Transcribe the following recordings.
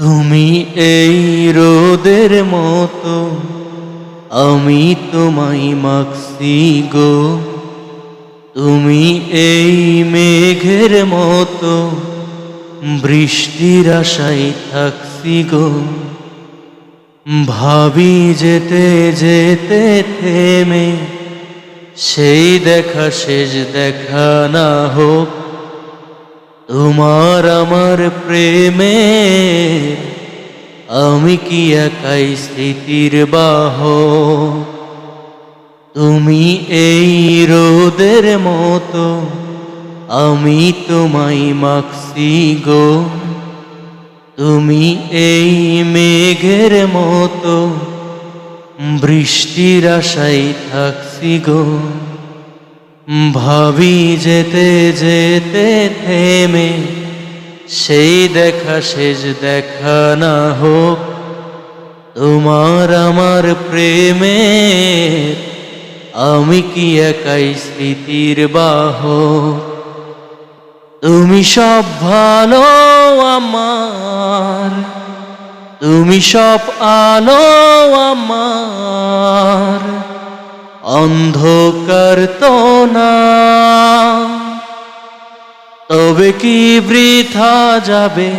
তুমি এই রোদের মতো, আমি তোমায় মাখছি গো। তুমি এই মেঘের মতো, বৃষ্টির আশায় থাকছি গো। ভাবি যেতে যেতে থেমে, সেই দেখা শেষ দেখা না হোক। তোমার আমার প্রেমে আমি কি একাই স্মৃতির বাহক। তুমি এই রোদের মতো, আমি তোমায় মাখছি গো। তুমি এই মেঘের মতো, বৃষ্টির আশায় থাকছি গো। ভাবি যেতে যেতে থেমে, সেই দেখা শেষ দেখা না হোক। তোমার আমার প্রেমে আমি কি একাই স্মৃতির বাহক। তুমি সব ভালো আমার, তুমি সব আলো আমার, অন্ধকার তো না। তবে কি বৃথা যাবে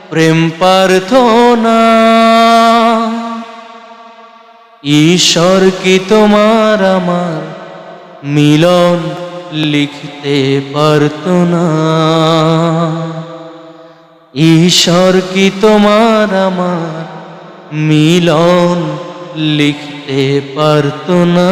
প্রেম প্রার্থনা। ঈশ্বর কি তোমার আমার মিলন লিখতে পারত না। ঈশ্বর কি তোমার আমার মিলন লিখতে পারত না।